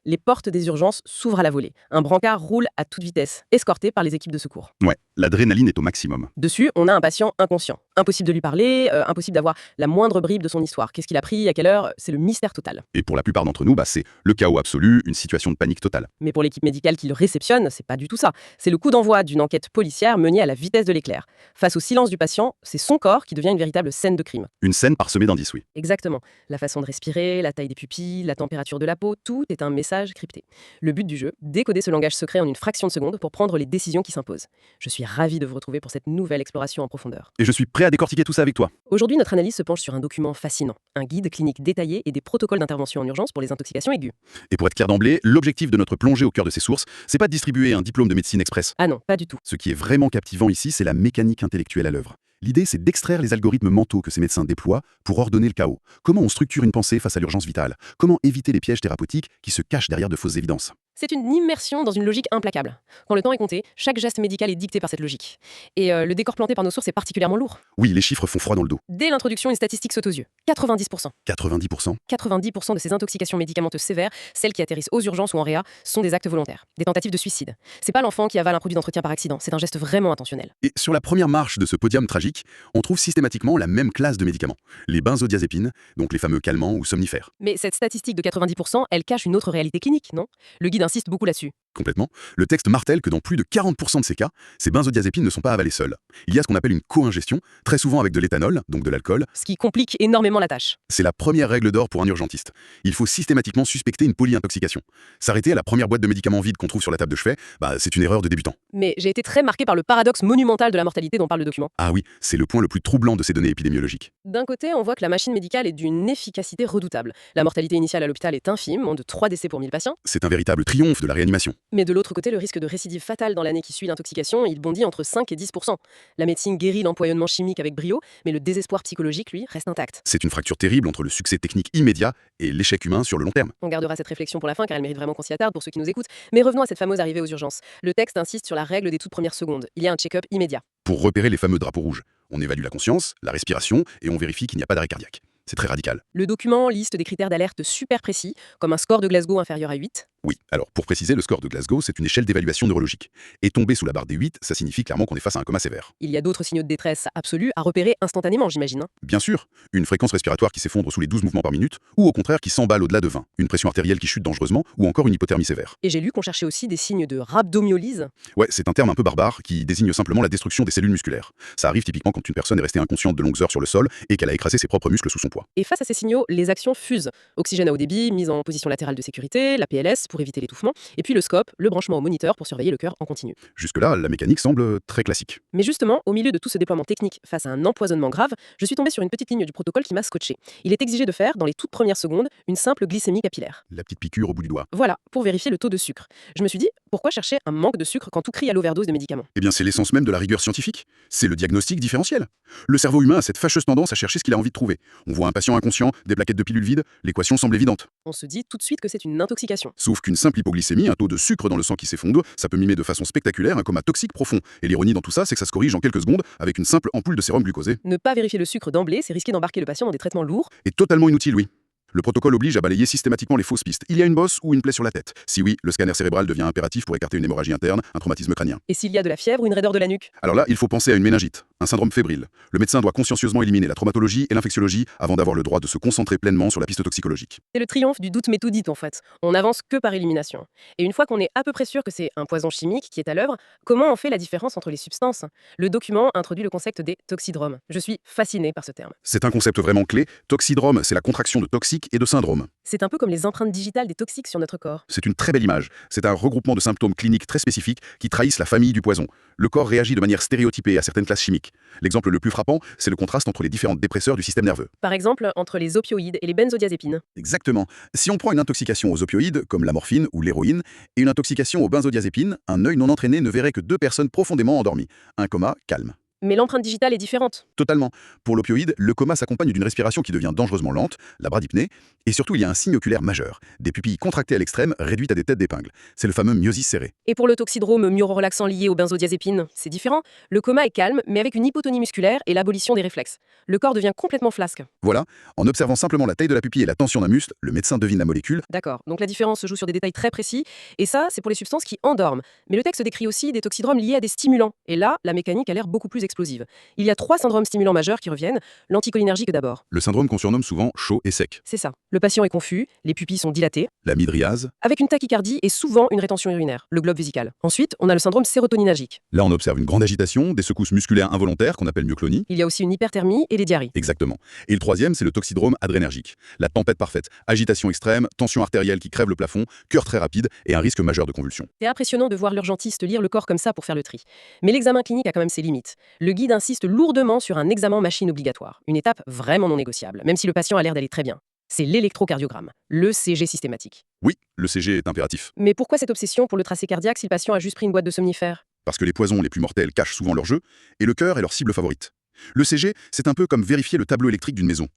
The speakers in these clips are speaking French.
les portes des urgences s'ouvrent à la volée. Un brancard roule à toute vitesse, escorté par les équipes de secours. Ouais, l'adrénaline est au maximum. Dessus, on a un patient inconscient. Impossible de lui parler, impossible d'avoir la moindre bribe de son histoire. Qu'est-ce qu'il a pris, à quelle heure, c'est le mystère total. Et pour la plupart d'entre nous, c'est le chaos absolu, une situation de panique totale. Mais pour l'équipe médicale qui le réceptionne, c'est pas du tout ça. C'est le coup d'envoi d'une enquête policière menée à la vitesse de l'éclair. Face au silence du patient, c'est son corps qui devient une véritable scène de crime. Une scène parsemée d'indices, oui. Exactement. La façon de respirer, la taille des pupilles, la température de la peau, tout est un message crypté. Le but du jeu, décoder ce langage secret en une fraction de seconde pour prendre les décisions qui s'imposent. Je suis ravie de vous retrouver pour cette nouvelle exploration en profondeur. Et je suis prêt à décortiquer tout ça avec toi. Aujourd'hui, notre analyse se penche sur un document fascinant, un guide clinique détaillé et des protocoles d'intervention en urgence pour les intoxications aiguës. Et pour être clair d'emblée, l'objectif de notre plongée au cœur de ces sources, c'est pas de distribuer un diplôme de médecine express. Ah non, pas du tout. Ce qui est vraiment captivant ici, c'est la mécanique intellectuelle à l'œuvre. L'idée, c'est d'extraire les algorithmes mentaux que ces médecins déploient pour ordonner le chaos. Comment on structure une pensée face à l'urgence vitale? Comment éviter les pièges thérapeutiques qui se cachent derrière de fausses évidences? C'est une immersion dans une logique implacable. Quand le temps est compté, chaque geste médical est dicté par cette logique. Et le décor planté par nos sources est particulièrement lourd. Oui, les chiffres font froid dans le dos. Dès l'introduction, une statistique saute aux yeux. 90%. 90%? 90% de ces intoxications médicamenteuses sévères, celles qui atterrissent aux urgences ou en réa, sont des actes volontaires, des tentatives de suicide. C'est pas l'enfant qui avale un produit d'entretien par accident, c'est un geste vraiment intentionnel. Et sur la première marche de ce podium tragique, on trouve systématiquement la même classe de médicaments. Les benzodiazépines, donc les fameux calmants ou somnifères. Mais cette statistique de 90%, elle cache une autre réalité clinique, non? Le guide insiste beaucoup là-dessus. Complètement. Le texte martèle que dans plus de 40% de ces cas, ces benzodiazépines ne sont pas avalées seules. Il y a ce qu'on appelle une co-ingestion, très souvent avec de l'éthanol, donc de l'alcool. Ce qui complique énormément la tâche. C'est la première règle d'or pour un urgentiste. Il faut systématiquement suspecter une polyintoxication. S'arrêter à la première boîte de médicaments vide qu'on trouve sur la table de chevet, c'est une erreur de débutant. Mais j'ai été très marquée par le paradoxe monumental de la mortalité dont parle le document. Ah oui, c'est le point le plus troublant de ces données épidémiologiques. D'un côté, on voit que la machine médicale est d'une efficacité redoutable. La mortalité initiale à l'hôpital est infime, moins de 3 décès pour 1000 patients. C'est un véritable triomphe de la réanimation. Mais de l'autre côté, le risque de récidive fatale dans l'année qui suit l'intoxication, il bondit entre 5 et 10%. La médecine guérit l'empoisonnement chimique avec brio, mais le désespoir psychologique, lui, reste intact. C'est une fracture terrible entre le succès technique immédiat et l'échec humain sur le long terme. On gardera cette réflexion pour la fin car elle mérite vraiment qu'on s'y attarde pour ceux qui nous écoutent. Mais revenons à cette fameuse arrivée aux urgences. Le texte insiste sur la règle des toutes premières secondes. Il y a un check-up immédiat. Pour repérer les fameux drapeaux rouges, on évalue la conscience, la respiration et on vérifie qu'il n'y a pas d'arrêt cardiaque. C'est très radical. Le document liste des critères d'alerte super précis, comme un score de Glasgow inférieur à 8. Oui, alors pour préciser, le score de Glasgow, c'est une échelle d'évaluation neurologique. Et tomber sous la barre des 8, ça signifie clairement qu'on est face à un coma sévère. Il y a d'autres signaux de détresse absolus à repérer instantanément, j'imagine. Bien sûr, une fréquence respiratoire qui s'effondre sous les 12 mouvements par minute, ou au contraire qui s'emballe au-delà de 20, une pression artérielle qui chute dangereusement, ou encore une hypothermie sévère. Et j'ai lu qu'on cherchait aussi des signes de rhabdomyolyse. Ouais, c'est un terme un peu barbare qui désigne simplement la destruction des cellules musculaires. Ça arrive typiquement quand une personne est restée inconsciente de longues heures sur le sol et qu'elle a écrasé ses propres muscles sous son poids. Et face à ces signaux, les actions fusent. Oxygène à haut débit, mise en position latérale de sécurité, la PLS pour éviter l'étouffement, et puis le scope, le branchement au moniteur pour surveiller le cœur en continu. Jusque-là, la mécanique semble très classique. Mais justement, au milieu de tout ce déploiement technique face à un empoisonnement grave, je suis tombée sur une petite ligne du protocole qui m'a scotché. Il est exigé de faire, dans les toutes premières secondes, une simple glycémie capillaire. La petite piqûre au bout du doigt. Voilà, pour vérifier le taux de sucre. Je me suis dit, pourquoi chercher un manque de sucre quand tout crie à l'overdose de médicaments? Eh bien, c'est l'essence même de la rigueur scientifique. C'est le diagnostic différentiel. Le cerveau humain a cette fâcheuse tendance à chercher ce qu'il a envie de trouver. On voit un patient inconscient, des plaquettes de pilules vides, l'équation semble évidente. On se dit tout de suite que c'est une intoxication. Sauf qu'une simple hypoglycémie, un taux de sucre dans le sang qui s'effondre, ça peut mimer de façon spectaculaire un coma toxique profond. Et l'ironie dans tout ça, c'est que ça se corrige en quelques secondes avec une simple ampoule de sérum glucosé. Ne pas vérifier le sucre d'emblée, c'est risquer d'embarquer le patient dans des traitements lourds. Et totalement inutile, oui. Le protocole oblige à balayer systématiquement les fausses pistes. Il y a une bosse ou une plaie sur la tête. Si oui, le scanner cérébral devient impératif pour écarter une hémorragie interne, un traumatisme crânien. Et s'il y a de la fièvre ou une raideur de la nuque? Alors là, il faut penser à une méningite, un syndrome fébrile. Le médecin doit consciencieusement éliminer la traumatologie et l'infectiologie avant d'avoir le droit de se concentrer pleinement sur la piste toxicologique. C'est le triomphe du doute méthodique en fait. On n'avance que par élimination. Et une fois qu'on est à peu près sûr que c'est un poison chimique qui est à l'œuvre, comment on fait la différence entre les substances? Le document introduit le concept des toxidromes. Je suis fascinée par ce terme. C'est un concept vraiment clé. Toxidrome, c'est la contraction de toxique et de syndrome. C'est un peu comme les empreintes digitales des toxiques sur notre corps. C'est une très belle image. C'est un regroupement de symptômes cliniques très spécifiques qui trahissent la famille du poison. Le corps réagit de manière stéréotypée à certaines classes chimiques. L'exemple le plus frappant, c'est le contraste entre les différents dépresseurs du système nerveux. Par exemple, entre les opioïdes et les benzodiazépines. Exactement. Si on prend une intoxication aux opioïdes, comme la morphine ou l'héroïne, et une intoxication aux benzodiazépines, un œil non entraîné ne verrait que deux personnes profondément endormies. Un coma calme. Mais l'empreinte digitale est différente. Totalement. Pour l'opioïde, le coma s'accompagne d'une respiration qui devient dangereusement lente, la bradypnée, et surtout il y a un signe oculaire majeur, des pupilles contractées à l'extrême, réduites à des têtes d'épingle. C'est le fameux myosis serré. Et pour le toxydrome myorelaxant lié aux benzodiazépines, c'est différent. Le coma est calme, mais avec une hypotonie musculaire et l'abolition des réflexes. Le corps devient complètement flasque. Voilà, en observant simplement la taille de la pupille et la tension d'un muscle, le médecin devine la molécule. D'accord, donc la différence se joue sur des détails très précis, et ça, c'est pour les substances qui endorment. Mais le texte décrit aussi des toxydromes liés à des stimulants, et là, la mécanique a l'air beaucoup plus explosive. Il y a 3 syndromes stimulants majeurs qui reviennent, l'anticholinergique d'abord. Le syndrome qu'on surnomme souvent chaud et sec. C'est ça. Le patient est confus, les pupilles sont dilatées, La midriase. avec une tachycardie et souvent une rétention urinaire, le globe vésical. Ensuite, on a le syndrome sérotoninergique. Là, on observe une grande agitation, des secousses musculaires involontaires qu'on appelle myoclonie. Il y a aussi une hyperthermie et les diarrhées. Exactement. Et le troisième, c'est le toxydrome adrénergique. La tempête parfaite. Agitation extrême, tension artérielle qui crève le plafond, cœur très rapide et un risque majeur de convulsion. C'est impressionnant de voir l'urgentiste lire le corps comme ça pour faire le tri. Mais l'examen clinique a quand même ses limites. Le guide insiste lourdement sur un examen machine obligatoire, une étape vraiment non négociable, même si le patient a l'air d'aller très bien. C'est l'électrocardiogramme, le CG systématique. Oui, le CG est impératif. Mais pourquoi cette obsession pour le tracé cardiaque si le patient a juste pris une boîte de somnifères? Parce que les poisons les plus mortels cachent souvent leur jeu, et le cœur est leur cible favorite. Le CG, c'est un peu comme vérifier le tableau électrique d'une maison.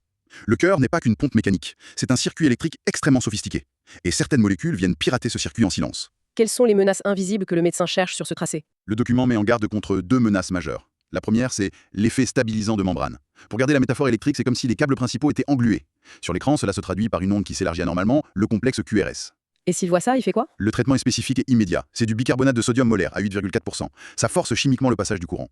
Le cœur n'est pas qu'une pompe mécanique, c'est un circuit électrique extrêmement sophistiqué. Et certaines molécules viennent pirater ce circuit en silence. Quelles sont les menaces invisibles que le médecin cherche sur ce tracé? Le document met en garde contre 2 menaces majeures. La première, c'est l'effet stabilisant de membrane. Pour garder la métaphore électrique, c'est comme si les câbles principaux étaient englués. Sur l'écran, cela se traduit par une onde qui s'élargit anormalement, le complexe QRS. Et s'il voit ça, il fait quoi? Le traitement est spécifique et immédiat. C'est du bicarbonate de sodium molaire à 8,4%. Ça force chimiquement le passage du courant.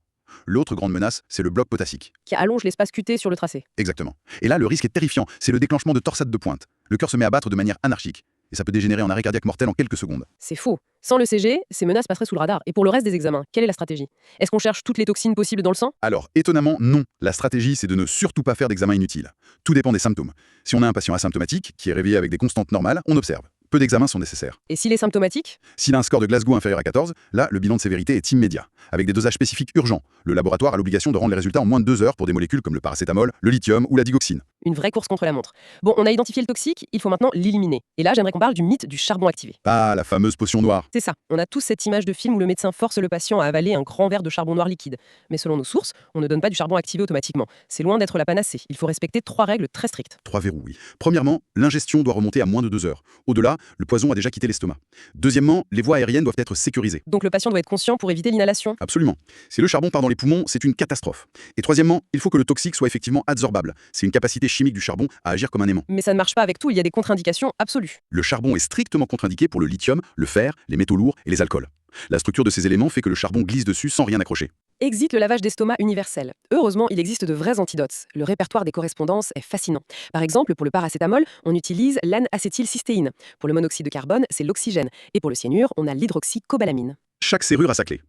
L'autre grande menace, c'est le bloc potassique. Qui allonge l'espace QT sur le tracé. Exactement. Et là, le risque est terrifiant. C'est le déclenchement de torsades de pointe. Le cœur se met à battre de manière anarchique. Et ça peut dégénérer en arrêt cardiaque mortel en quelques secondes. C'est faux. Sans le CG, ces menaces passeraient sous le radar. Et pour le reste des examens, quelle est la stratégie? Est-ce qu'on cherche toutes les toxines possibles dans le sang? Alors, étonnamment, non. La stratégie, c'est de ne surtout pas faire d'examen inutile. Tout dépend des symptômes. Si on a un patient asymptomatique, qui est réveillé avec des constantes normales, on observe. Peu d'examens sont nécessaires. Et s'il est symptomatique? S'il a un score de Glasgow inférieur à 14, là, le bilan de sévérité est immédiat, avec des dosages spécifiques urgents. Le laboratoire a l'obligation de rendre les résultats en moins de 2 heures pour des molécules comme le paracétamol, le lithium ou la digoxine. Une vraie course contre la montre. Bon, on a identifié le toxique, il faut maintenant l'éliminer. Et là, j'aimerais qu'on parle du mythe du charbon activé. Ah, la fameuse potion noire. C'est ça, on a tous cette image de film où le médecin force le patient à avaler un grand verre de charbon noir liquide. Mais selon nos sources, on ne donne pas du charbon activé automatiquement. C'est loin d'être la panacée. Il faut respecter 3 règles très strictes. 3 verrous, oui. Premièrement, l'ingestion doit remonter à moins de 2 heures. Au-delà, le poison a déjà quitté l'estomac. Deuxièmement, les voies aériennes doivent être sécurisées. Donc le patient doit être conscient pour éviter l'inhalation. Absolument. Si le charbon part dans les poumons, c'est une catastrophe. Et troisièmement, il faut que le toxique soit effectivement adsorbable. C'est une capacité chimique du charbon à agir comme un aimant. Mais ça ne marche pas avec tout, il y a des contre-indications absolues. Le charbon est strictement contre-indiqué pour le lithium, le fer, les métaux lourds et les alcools. La structure de ces éléments fait que le charbon glisse dessus sans rien accrocher. Exit le lavage d'estomac universel. Heureusement, il existe de vrais antidotes. Le répertoire des correspondances est fascinant. Par exemple, pour le paracétamol, on utilise l'N-acétylcystéine. Pour le monoxyde de carbone, c'est l'oxygène. Et pour le cyanure, on a l'hydroxycobalamine. Chaque serrure a sa clé.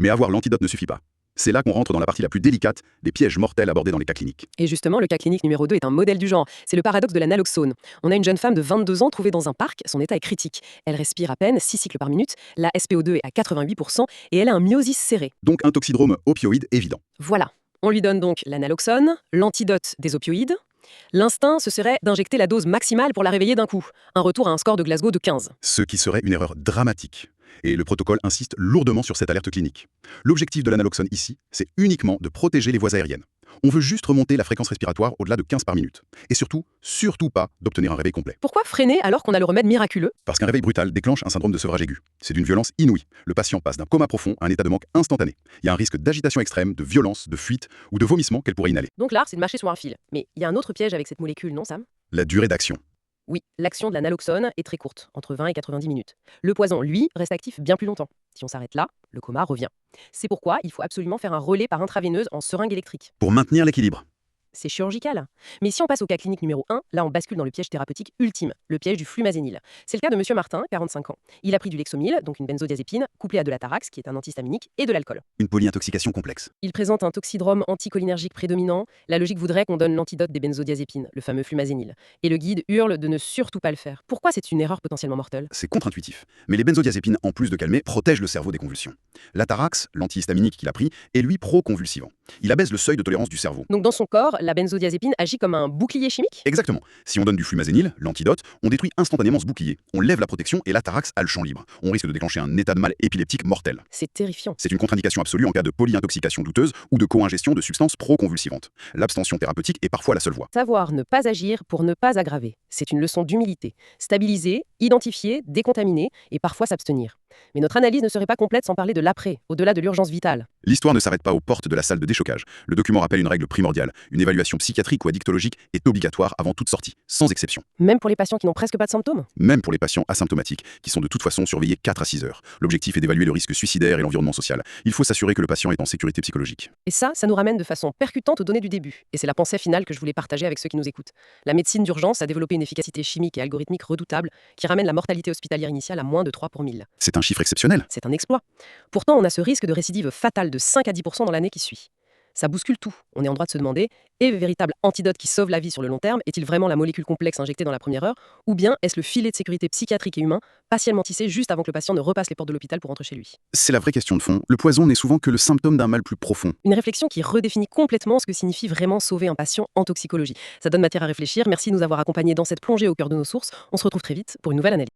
Mais avoir l'antidote ne suffit pas. C'est là qu'on rentre dans la partie la plus délicate, des pièges mortels abordés dans les cas cliniques. Et justement, le cas clinique numéro 2 est un modèle du genre. C'est le paradoxe de la naloxone. On a une jeune femme de 22 ans trouvée dans un parc, son état est critique. Elle respire à peine 6 cycles par minute, la SPO2 est à 88% et elle a un myosis serré. Donc un toxydrome opioïde évident. Voilà. On lui donne donc la naloxone, l'antidote des opioïdes. L'instinct, ce serait d'injecter la dose maximale pour la réveiller d'un coup. Un retour à un score de Glasgow de 15. Ce qui serait une erreur dramatique. Et le protocole insiste lourdement sur cette alerte clinique. L'objectif de l'analoxone ici, c'est uniquement de protéger les voies aériennes. On veut juste remonter la fréquence respiratoire au-delà de 15 par minute. Et surtout pas d'obtenir un réveil complet. Pourquoi freiner alors qu'on a le remède miraculeux? Parce qu'un réveil brutal déclenche un syndrome de sevrage aigu. C'est d'une violence inouïe. Le patient passe d'un coma profond à un état de manque instantané. Il y a un risque d'agitation extrême, de violence, de fuite ou de vomissement qu'elle pourrait inhaler. Donc l'art, c'est de marcher sur un fil. Mais il y a un autre piège avec cette molécule, non Sam? La durée d'action. Oui, l'action de la naloxone est très courte, entre 20 et 90 minutes. Le poison, lui, reste actif bien plus longtemps. Si on s'arrête là, le coma revient. C'est pourquoi il faut absolument faire un relais par intraveineuse en seringue électrique. Pour maintenir l'équilibre. C'est chirurgical. Mais si on passe au cas clinique numéro 1, là on bascule dans le piège thérapeutique ultime, le piège du flumazénil. C'est le cas de monsieur Martin, 45 ans. Il a pris du Lexomil, donc une benzodiazépine, couplée à de la Tarax, qui est un antihistaminique, et de l'alcool. Une polyintoxication complexe. Il présente un toxydrome anticholinergique prédominant. La logique voudrait qu'on donne l'antidote des benzodiazépines, le fameux flumazénil. Et le guide hurle de ne surtout pas le faire. Pourquoi c'est une erreur potentiellement mortelle? C'est contre-intuitif. Mais les benzodiazépines, en plus de calmer, protègent le cerveau des convulsions. La Tarax, l'antihistaminique qu'il a pris, est lui pro-convulsivant. Il abaisse le seuil de tolérance du cerveau. Donc dans son corps, la benzodiazépine agit comme un bouclier chimique? Exactement. Si on donne du flumazénil, l'antidote, on détruit instantanément ce bouclier. On lève la protection et l'atarax a le champ libre. On risque de déclencher un état de mal épileptique mortel. C'est terrifiant. C'est une contre-indication absolue en cas de polyintoxication douteuse ou de co-ingestion de substances pro-convulsivantes. L'abstention thérapeutique est parfois la seule voie. Savoir ne pas agir pour ne pas aggraver. C'est une leçon d'humilité. Stabiliser, identifier, décontaminer et parfois s'abstenir. Mais notre analyse ne serait pas complète sans parler de l'après, au-delà de l'urgence vitale. L'histoire ne s'arrête pas aux portes de la salle de déchocage. Le document rappelle une règle primordiale. Une évaluation psychiatrique ou addictologique est obligatoire avant toute sortie, sans exception. Même pour les patients qui n'ont presque pas de symptômes? Même pour les patients asymptomatiques, qui sont de toute façon surveillés 4 à 6 heures. L'objectif est d'évaluer le risque suicidaire et l'environnement social. Il faut s'assurer que le patient est en sécurité psychologique. Et ça nous ramène de façon percutante aux données du début. Et c'est la pensée finale que je voulais partager avec ceux qui nous écoutent. La médecine d'urgence a développé une efficacité chimique et algorithmique redoutable qui ramène la mortalité hospitalière initiale à moins de 3 pour 1000. C'est un chiffre exceptionnel. C'est un exploit. Pourtant, on a ce risque de récidive fatale de 5 à 10% dans l'année qui suit. Ça bouscule tout. On est en droit de se demander, est le véritable antidote qui sauve la vie sur le long terme, est-il vraiment la molécule complexe injectée dans la première heure, ou bien est-ce le filet de sécurité psychiatrique et humain, patiemment tissé juste avant que le patient ne repasse les portes de l'hôpital pour rentrer chez lui? C'est la vraie question de fond. Le poison n'est souvent que le symptôme d'un mal plus profond. Une réflexion qui redéfinit complètement ce que signifie vraiment sauver un patient en toxicologie. Ça donne matière à réfléchir. Merci de nous avoir accompagnés dans cette plongée au cœur de nos sources. On se retrouve très vite pour une nouvelle analyse.